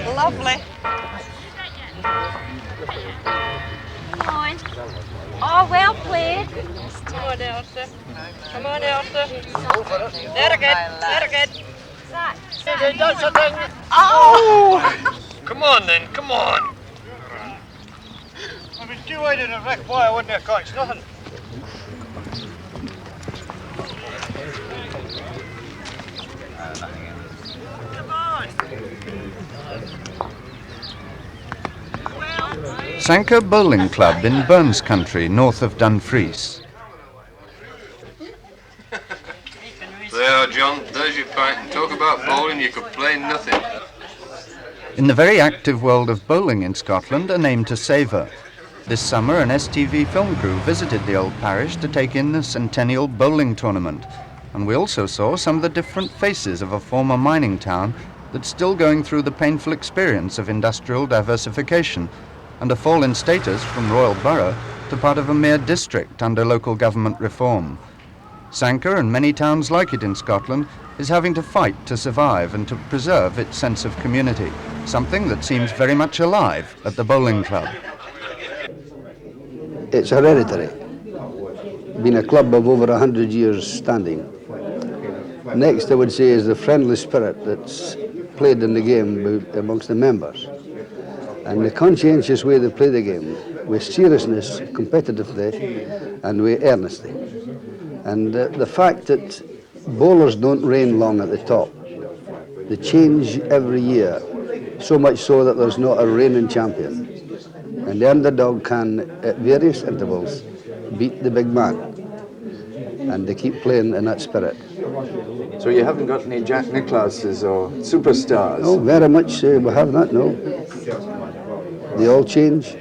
Lovely. Come on. Oh, well played. Come on, Elsa. Come on, Elsa. There again. There again. Oh! Come on then, come on. I was too wide in the wreck. Why I wouldn't have caught nothing. Sanquhar Bowling Club in Burns Country, north of Dumfries. There, John, there's your pint, and talk about bowling, you could play nothing. In the very active world of bowling in Scotland, a name to savour. This summer, an STV film crew visited the old parish to take in the centennial bowling tournament, and we also saw some of the different faces of a former mining town that's still going through the painful experience of industrial diversification and a fall in status from royal borough to part of a mere district under local government reform. Sanquhar, and many towns like it in Scotland, is having to fight to survive and to preserve its sense of community, something that seems very much alive at the bowling club. It's hereditary, been a club of over 100 years standing. Next, I would say, is the friendly spirit that's played in the game amongst the members, and the conscientious way they play the game, with seriousness, competitively, and with earnestly. And the fact that bowlers don't reign long at the top, they change every year, so much so that there's not a reigning champion. And the underdog can, at various intervals, beat the big man. And they keep playing in that spirit. So you haven't got any Jack Nicklauses or superstars? Oh, very much we have that, no. They all change.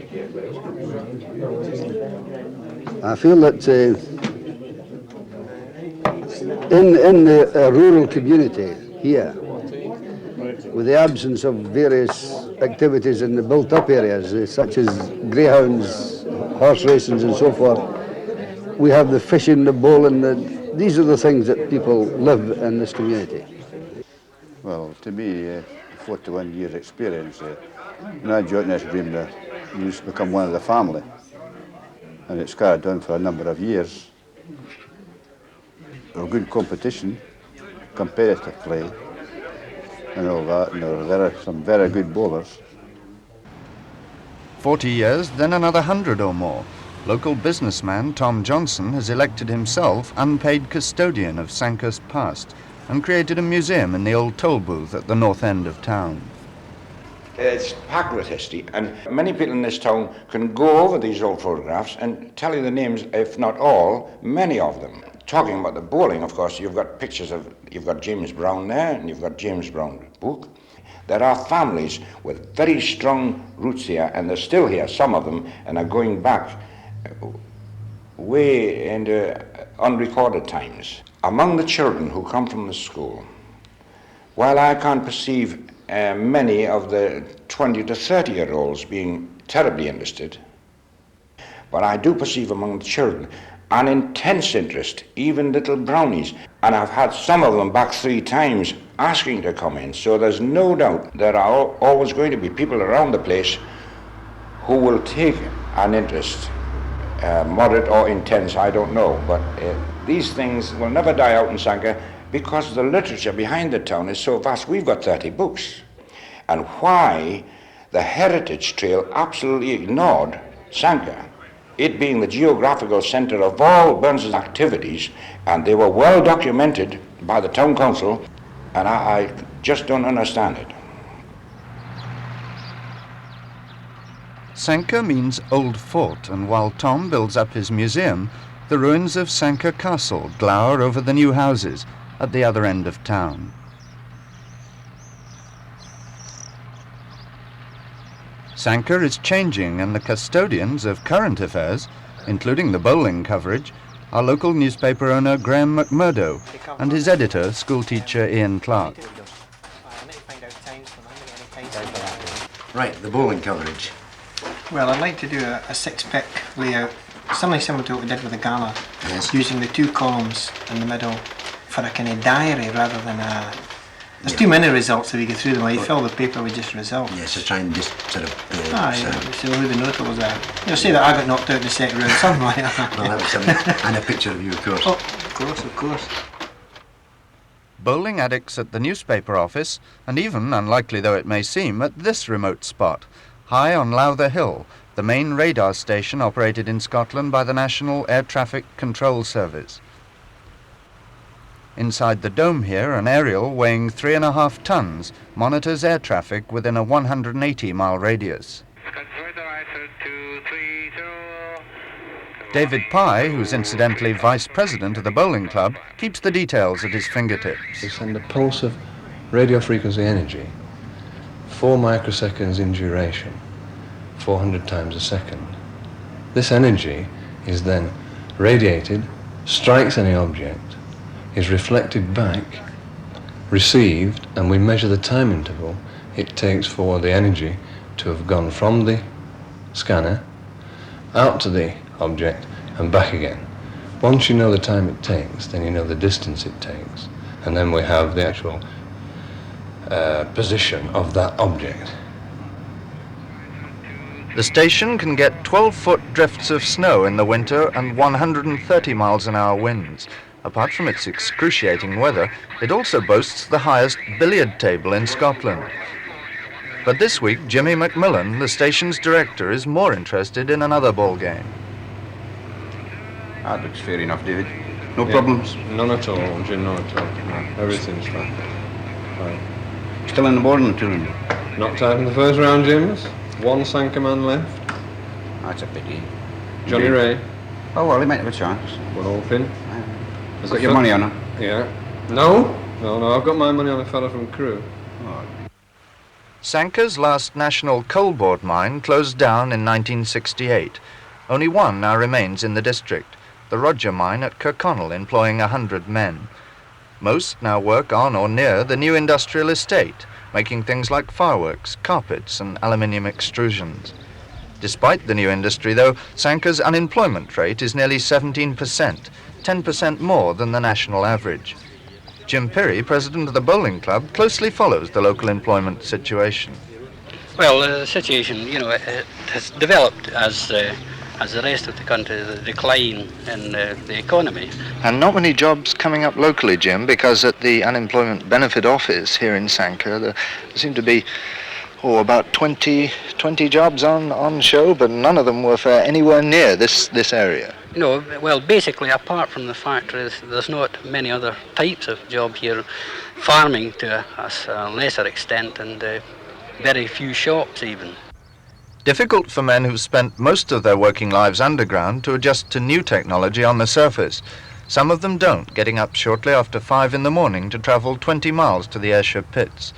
I feel that in the rural community here, with the absence of various activities in the built-up areas, such as greyhounds, horse racings and so forth, we have the fishing, the bowling, these are the things that people live in this community. Well, to me, 41 years experience, when I joined this dream, you used to become one of the family, and it's carried on for a number of years. A good competition, competitive play, and all that, and there are some very good bowlers. 40 years, then another 100 or more. Local businessman Tom Johnson has elected himself unpaid custodian of Sanquhar's past and created a museum in the old toll booth at the north end of town. It's packed with history, and many people in this town can go over these old photographs and tell you the names, if not all, many of them. Talking about the bowling, of course, you've got pictures of, you've got James Brown there, and you've got James Brown's book. There are families with very strong roots here, and they're still here, some of them, and are going back way into unrecorded times. Among the children who come from the school, while I can't perceive many of the 20 to 30-year-olds being terribly interested, but I do perceive among the children an intense interest, even little brownies. And I've had some of them back 3 times asking to come in, so there's no doubt there are always going to be people around the place who will take an interest, moderate or intense, I don't know, but these things will never die out in Sanquhar because the literature behind the town is so vast. We've got 30 books. And why the heritage trail absolutely ignored Sanquhar, it being the geographical centre of all Burns' activities, and they were well documented by the town council, and I just don't understand it. Sanquhar means old fort, and while Tom builds up his museum, the ruins of Sanquhar Castle glower over the new houses at the other end of town. Sanquhar is changing, and the custodians of current affairs, including the bowling coverage, are local newspaper owner Graham McMurdo and his editor, schoolteacher Ian Clark. Right, the bowling coverage. Well, I'd like to do a 6-pick layout, something similar to what we did with the gala, yes, using the 2 columns in the middle for a kind of diary rather than There's too many results if you go through them. You fill the paper with just results. Yeah, so try and just sort of go. So who the notables are. You'll say that I got knocked out in the second round, something like that. Well, that was something. And a picture of you, of course. Oh, of course, of course. Bowling addicts at the newspaper office, and even, unlikely though it may seem, at this remote spot, high on Lowther Hill, the main radar station operated in Scotland by the National Air Traffic Control Service. Inside the dome here, an aerial weighing 3.5 tons monitors air traffic within a 180-mile radius. David Pye, who's incidentally vice president of the bowling club, keeps the details at his fingertips. We send a pulse of radio frequency energy, 4 microseconds in duration, 400 times a second. This energy is then radiated, strikes any object, is reflected back, received, and we measure the time interval it takes for the energy to have gone from the scanner out to the object and back again. Once you know the time it takes, then you know the distance it takes, and then we have the actual position of that object. The station can get 12-foot drifts of snow in the winter and 130 miles an hour winds. Apart from its excruciating weather, it also boasts the highest billiard table in Scotland. But this week, Jimmy McMillan, the station's director, is more interested in another ball game. That looks fair enough, David. No problems? None at all, Jim, none at all. No, everything's fine. Fine. Still in the bowling tournament? Knocked out in the first round, Jims. 1 Sanquhar man left. That's a pity. Johnny Ray. Oh, well, he might have a chance. 1 all pin. Got your money on him? Yeah. No, I've got my money on a fella from Crewe. Oh. Sanquhar's last national coal board mine closed down in 1968. Only one now remains in the district, the Roger mine at Kirkconnell, employing 100 men. Most now work on or near the new industrial estate, making things like fireworks, carpets and aluminium extrusions. Despite the new industry, though, Sanquhar's unemployment rate is nearly 17%, 10% more than the national average. Jim Pirrie, president of the bowling club, closely follows the local employment situation. Well, the situation, it has developed as the rest of the country, the decline in the economy. And not many jobs coming up locally, Jim, because at the Unemployment Benefit Office here in Sanquhar, there seem to be about 20 jobs on show, but none of them were for anywhere near this area. Well, basically, apart from the factories, there's not many other types of job here. Farming to a lesser extent, and very few shops even. Difficult for men who've spent most of their working lives underground to adjust to new technology on the surface. Some of them don't, getting up shortly after 5 in the morning to travel 20 miles to the airship pits.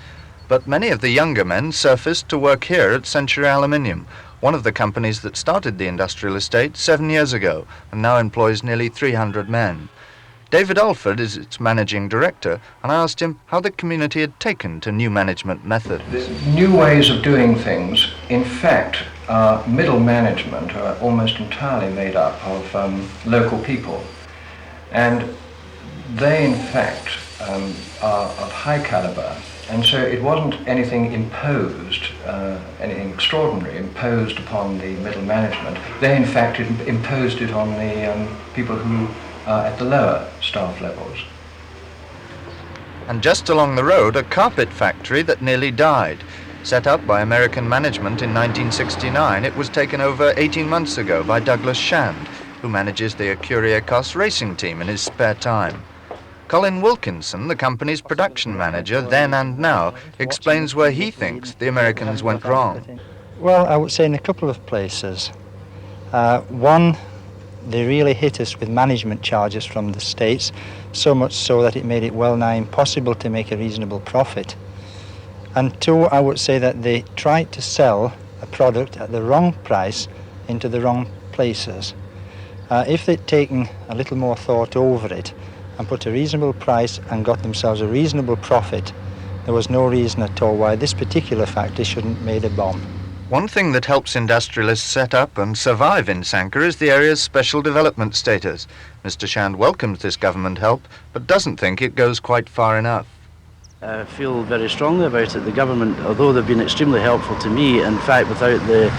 But many of the younger men surfaced to work here at Century Aluminium, one of the companies that started the industrial estate 7 years ago and now employs nearly 300 men. David Alford is its managing director, and I asked him how the community had taken to new management methods. The new ways of doing things, in fact, middle management are almost entirely made up of local people. And they, in fact, are of high caliber. And so it wasn't anything imposed, anything extraordinary imposed upon the middle management. They, in fact, imposed it on the people who are at the lower staff levels. And just along the road, a carpet factory that nearly died. Set up by American management in 1969, it was taken over 18 months ago by Douglas Shand, who manages the Acuriacos racing team in his spare time. Colin Wilkinson, the company's production manager then and now, explains where he thinks the Americans went wrong. Well, I would say in a couple of places. One, they really hit us with management charges from the States, so much so that it made it well nigh impossible to make a reasonable profit. And two, I would say that they tried to sell a product at the wrong price into the wrong places. If they'd taken a little more thought over it and put a reasonable price and got themselves a reasonable profit, there was no reason at all why this particular factory shouldn't have made a bomb. One thing that helps industrialists set up and survive in Sanquhar is the area's special development status. Mr. Shand welcomes this government help, but doesn't think it goes quite far enough. I feel very strongly about it. The government, although they've been extremely helpful to me, in fact without the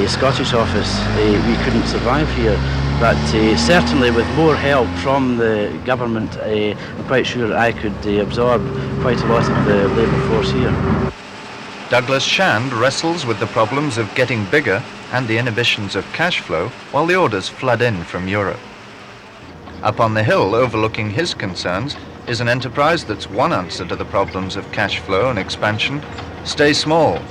Scottish office we couldn't survive here, but certainly with more help from the government I'm quite sure I could absorb quite a lot of the labour force here. Douglas Shand wrestles with the problems of getting bigger and the inhibitions of cash flow while the orders flood in from Europe. Up on the hill overlooking his concerns is an enterprise that's one answer to the problems of cash flow and expansion: stay small.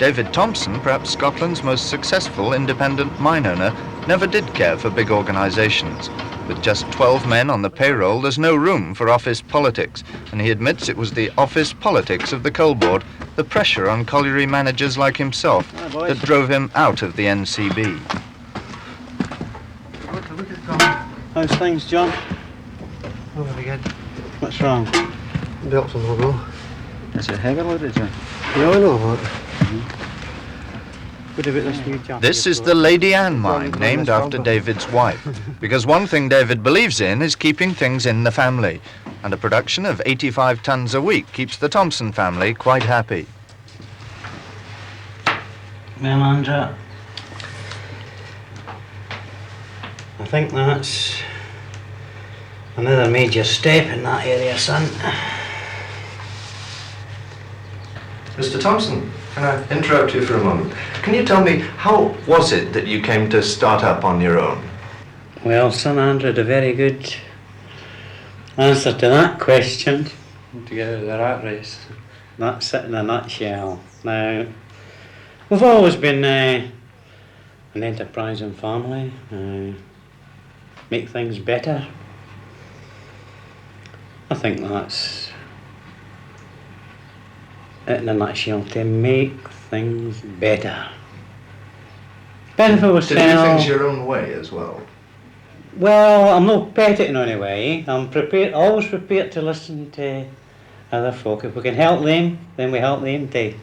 David Thompson, perhaps Scotland's most successful independent mine owner, never did care for big organisations. With just 12 men on the payroll, there's no room for office politics, and he admits it was the office politics of the coal board, the pressure on colliery managers like himself, that drove him out of the NCB. How's things, John? Oh, very good. What's wrong? Belts on the logo. Is it heavy loaded, John? Yeah, I know about it. What about this new job? This is the Lady Anne mine, named after David's wife, because one thing David believes in is keeping things in the family, and a production of 85 tons a week keeps the Thompson family quite happy. Well, Andrew, I think that's another major step in that area, son. Mr. Thompson, can I interrupt you for a moment? Can you tell me, how was it that you came to start up on your own? Well, son Andrew, a very good answer to that question. To get out of the rat race. That's it in a nutshell. Now, we've always been an enterprising family, make things better. I think that's it in a nutshell, to make things better. Then if I was to do things your own way as well? Well, I'm not petty in any way. I'm always prepared to listen to other folk. If we can help them, then we help them too.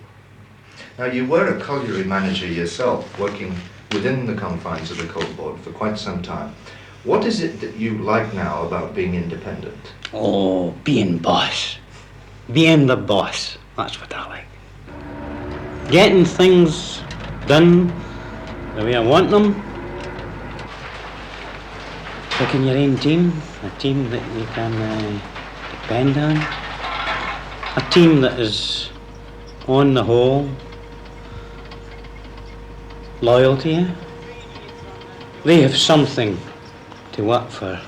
Now, you were a colliery manager yourself, working within the confines of the coal board for quite some time. What is it that you like now about being independent? Oh, being boss. Being the boss. That's what I like. Getting things done the way I want them. Picking your own team, a team that you can depend on. A team that is, on the whole, loyal to you. They have something to work for.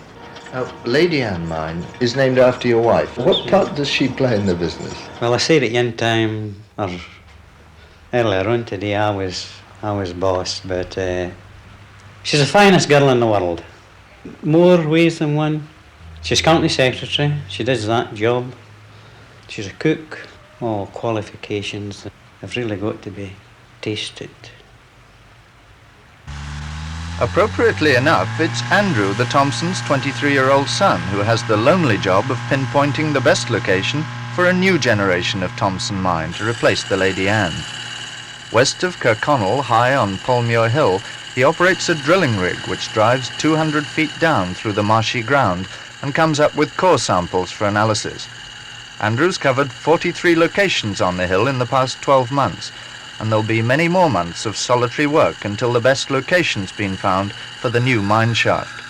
Lady Anne mine is named after your wife. What part does she play in the business? Well, I said at one time, or earlier on today, I was boss, but she's the finest girl in the world. More ways than one. She's company secretary, she does that job. She's a cook. All qualifications that have really got to be tasted. Appropriately enough, it's Andrew, the Thompsons' 23-year-old son, who has the lonely job of pinpointing the best location for a new generation of Thompson mine to replace the Lady Anne. West of Kirkconnell, high on Polmuir Hill, he operates a drilling rig which drives 200 feet down through the marshy ground and comes up with core samples for analysis. Andrew's covered 43 locations on the hill in the past 12 months, and there'll be many more months of solitary work until the best location's been found for the new mine shaft.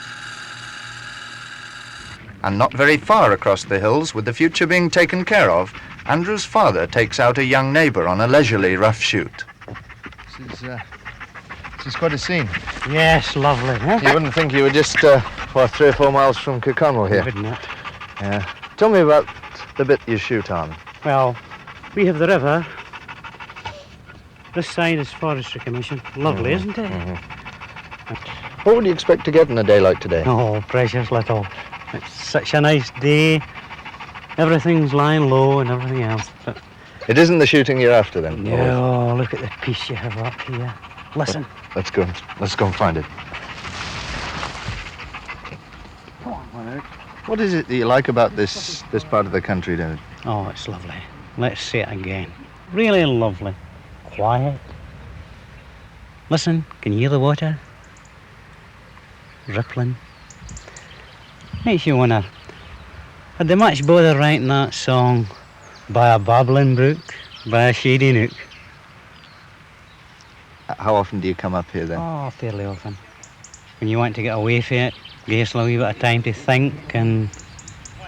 And not very far across the hills, with the future being taken care of, Andrew's father takes out a young neighbour on a leisurely rough shoot. This is quite a scene. Yes, lovely, huh? You wouldn't think you were just 3 or 4 miles from Kirkconnell here. Wouldn't it? Yeah. Tell me about the bit you shoot on. Well, we have the river. This side is Forestry Commission. Lovely, isn't it? What would you expect to get in a day like today? Oh, precious little. It's such a nice day. Everything's lying low and everything else. But it isn't the shooting you're after then? no, look at the piece you have up here. Listen. Let's go and find it. Come on, Eric. What is it that you like about this part of the country, David? Oh, it's lovely. Let's say it again. Really lovely. Quiet. Listen, can you hear the water? Rippling. Makes you wonder, had they much bother writing that song by a babbling brook, by a shady nook. How often do you come up here then? Oh, fairly often. When you want to get away from it, give us a wee bit of time to think and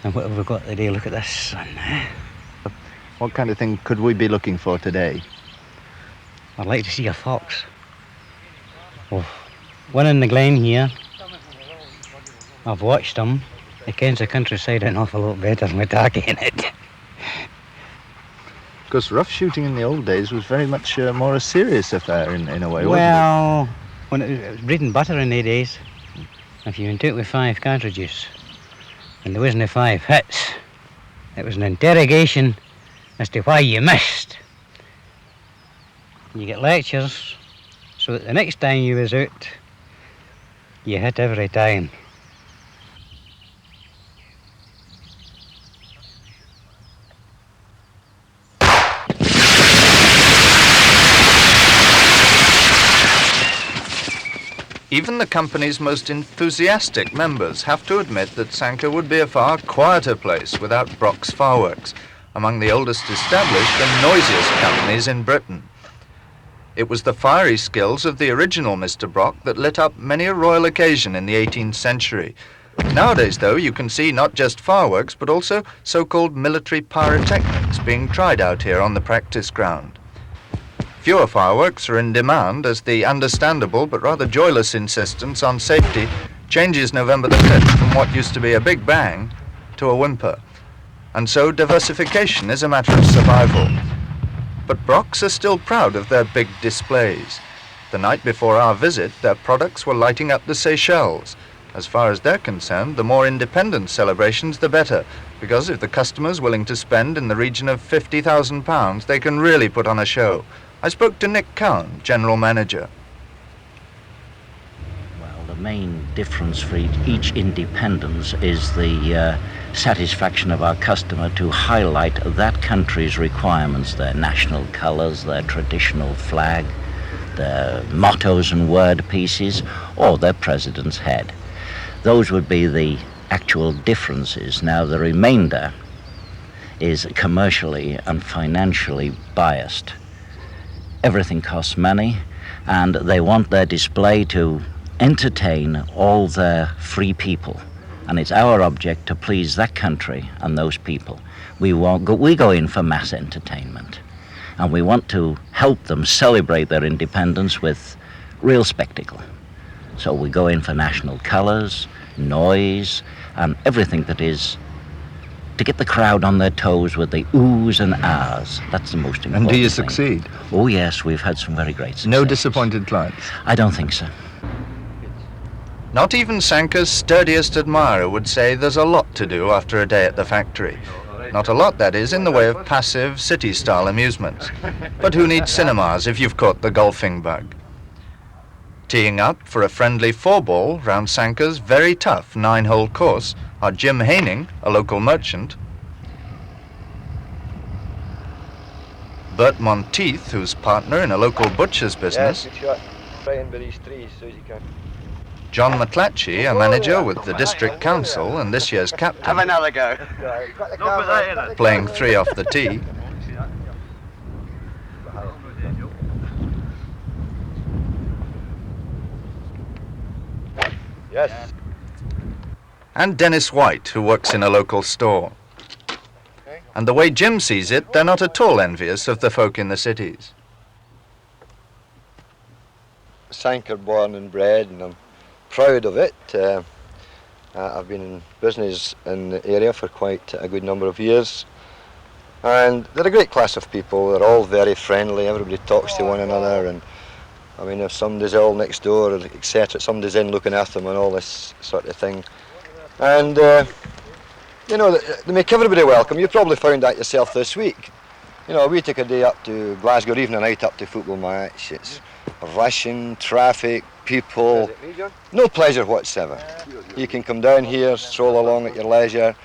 what have we got today? Look at this sun. What kind of thing could we be looking for today? I'd like to see a fox. Oh, one in the glen here. I've watched them. It kens the countryside an awful lot better than we're talking it. Because rough shooting in the old days was very much more a serious affair in a way, wasn't Well, when it was bread and butter in the days, if you went out with 5 cartridges and there wasn't 5 hits, it was an interrogation as to why you missed. You get lectures, so that the next time you was out, you hit every time. Even the company's most enthusiastic members have to admit that Sanquhar would be a far quieter place without Brock's fireworks, among the oldest established and noisiest companies in Britain. It was the fiery skills of the original Mr. Brock that lit up many a royal occasion in the 18th century. Nowadays, though, you can see not just fireworks, but also so-called military pyrotechnics being tried out here on the practice ground. Fewer fireworks are in demand as the understandable but rather joyless insistence on safety changes November the 5th from what used to be a big bang to a whimper. And so diversification is a matter of survival. But Brocks are still proud of their big displays. The night before our visit, their products were lighting up the Seychelles. As far as they're concerned, the more independent celebrations, the better, because if the customer's willing to spend in the region of £50,000, they can really put on a show. I spoke to Nick Cowan, General Manager. Well, the main difference for each independence is the satisfaction of our customer to highlight that country's requirements, their national colours, their traditional flag, their mottos and word pieces, or their president's head. Those would be the actual differences. Now, the remainder is commercially and financially biased. Everything costs money, and they want their display to entertain all their free people. And it's our object to please that country and those people. We go in for mass entertainment, and we want to help them celebrate their independence with real spectacle. So we go in for national colours, noise, and everything that is to get the crowd on their toes with the oohs and ahs. That's the most important And do you thing. succeed? Oh yes, we've had some very great success. No disappointed clients? I don't think so. Not even Sanquhar's sturdiest admirer would say there's a lot to do after a day at the factory. Not a lot, that is, in the way of passive, city-style amusements. But who needs cinemas if you've caught the golfing bug? Teeing up for a friendly 4-ball round Sanquhar's very tough 9-hole course are Jim Haining, a local merchant, Bert Monteith, who's partner in a local butcher's business, John McClatchy, a manager with the district council and this year's captain, Have another go. playing 3 off the tee, Yes. and Dennis White, who works in a local store. And the way Jim sees it, they're not at all envious of the folk in the cities. Sanquhar born and bred, and I'm proud of it. I've been in business in the area for quite a good number of years, and they're a great class of people. They're all very friendly, everybody talks to one another, and I mean, if somebody's ill next door, etc., somebody's in looking after them and all this sort of thing. And you know, they make everybody welcome. You probably found that yourself this week. You know, we take a day up to Glasgow, even a night up to football match. It's rushing, traffic, people, no pleasure whatsoever. You can come down here, stroll along at your leisure,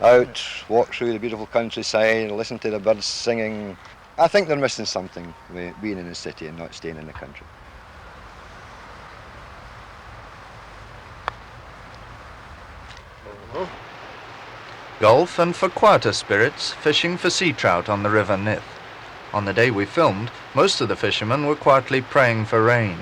out, walk through the beautiful countryside, listen to the birds singing. I think they're missing something with being in the city and not staying in the country. golf and for quieter spirits, fishing for sea trout on the River Nith. On the day we filmed, most of the fishermen were quietly praying for rain.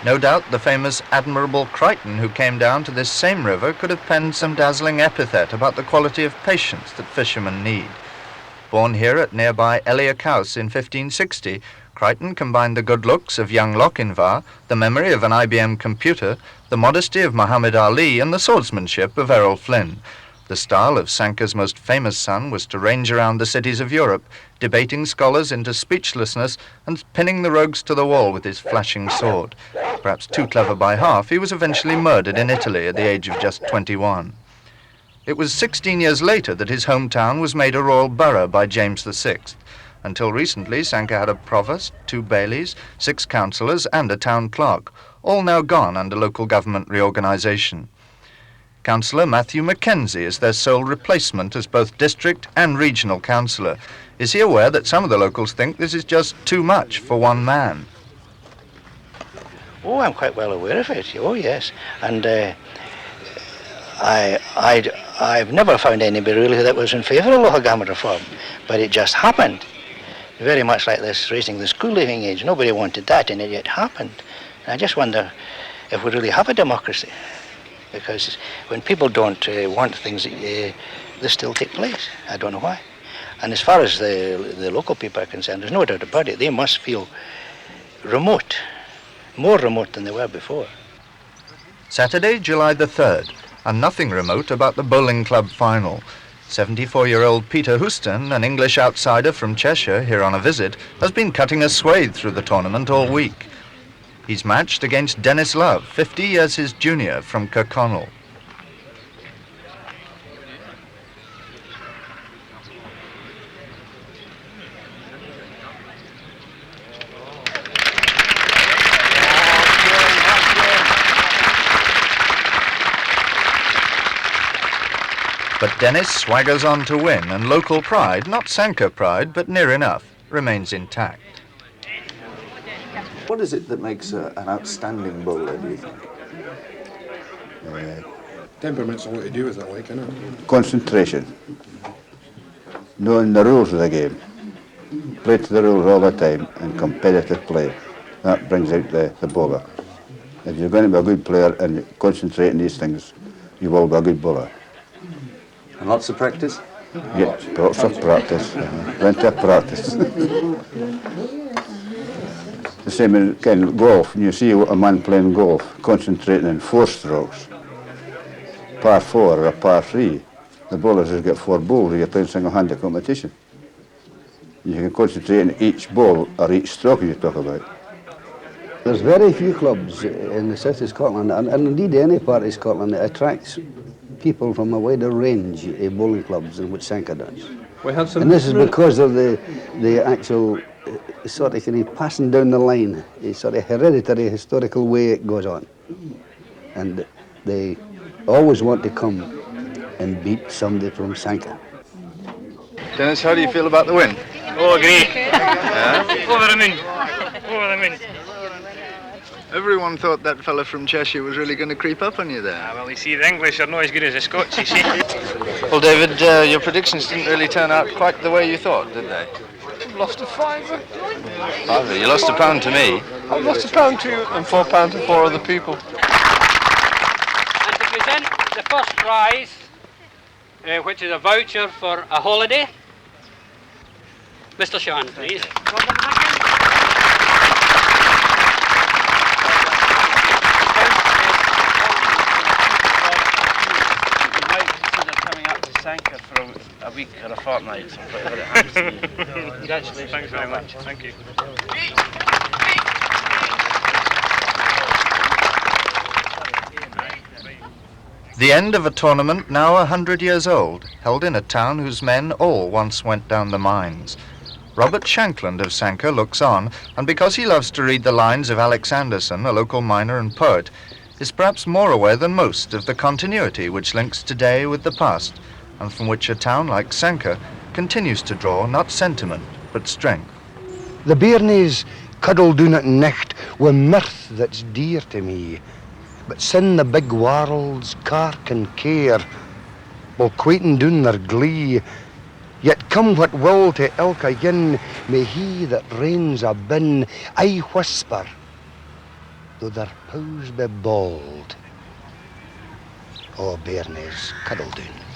No doubt the famous Admiral Crichton, who came down to this same river, could have penned some dazzling epithet about the quality of patience that fishermen need. Born here at nearby Eliach House in 1560, Crichton combined the good looks of young Lochinvar, the memory of an IBM computer, the modesty of Muhammad Ali, and the swordsmanship of Errol Flynn. The style of Sanquhar's most famous son was to range around the cities of Europe, debating scholars into speechlessness and pinning the rogues to the wall with his flashing sword. Perhaps too clever by half, he was eventually murdered in Italy at the age of just 21. It was 16 years later that his hometown was made a royal borough by James VI. Until recently, Sanquhar had a provost, 2 bailies, 6 councillors and a town clerk, all now gone under local government reorganisation. Councillor Matthew Mackenzie is their sole replacement as both district and regional councillor. Is he aware that some of the locals think this is just too much for one man? Oh, I'm quite well aware of it. Oh, yes. And I've never found anybody really that was in favour of local government reform, but it just happened. Very much like this raising the school leaving age. Nobody wanted that, and it yet happened. And I just wonder if we really have a democracy. Because when people don't want things, they still take place. I don't know why. And as far as the local people are concerned, there's no doubt about it. They must feel remote, more remote than they were before. Saturday, July the 3rd, and nothing remote about the bowling club final. 74-year-old Peter Houston, an English outsider from Cheshire here on a visit, has been cutting a swathe through the tournament all week. He's matched against Dennis Love, 50 years his junior from Kirkconnell. But Dennis swaggers on to win, and local pride, not Sanquhar pride, but near enough, remains intact. What is it that makes an outstanding bowler, do you think? Temperament's a lot to do with it, like, isn't it? Concentration. Knowing the rules of the game. Play to the rules all the time and competitive play. That brings out the bowler. If you're going to be a good player and you concentrate on these things, you will be a good bowler. And lots of practice? Yeah, lots of practice. Plenty of practice. The same in kind of golf. You see a man playing golf, concentrating on 4 strokes, par 4 or a par 3. The bowlers just get 4 balls. You're playing single-handed competition. You can concentrate on each ball or each stroke you talk about. There's very few clubs in the south of Scotland, and indeed any part of Scotland, that attracts people from a wider range of bowling clubs than what Sanquhar does. We have some. And this is because of the actual sort of kind of passing down the line, a sort of hereditary historical way it goes on. And they always want to come and beat somebody from Sanquhar. Dennis, how do you feel about the win? Oh, great. Yeah? Over the moon. Over the moon. Everyone thought that fella from Cheshire was really going to creep up on you there. Well, you see, the English are not as good as the Scots, you see. Well, David, your predictions didn't really turn out quite the way you thought, did they? I've lost a fiver. Fiver? You lost £1 to me. I've lost £1 to you and £4 to 4 other people. And to present the first prize, which is a voucher for a holiday, Mr. Sean, please. Sanquhar for a week or a fortnight, whatever it happens to be. Congratulations. Thanks very much. Thank you. The end of a tournament now 100 years old, held in a town whose men all once went down the mines. Robert Shankland of Sanquhar looks on, and because he loves to read the lines of Alex Anderson, a local miner and poet, is perhaps more aware than most of the continuity which links today with the past, and from which a town like Sanquhar continues to draw not sentiment, but strength. The bairnies cuddle doon at nicht wi' mirth that's dear to me, but sin the big world's cark and care will quaitin doon their glee. Yet come what will to ilka yin, may he that reigns abin aye whisper, though their pows be bald. O bairnies, cuddle doon.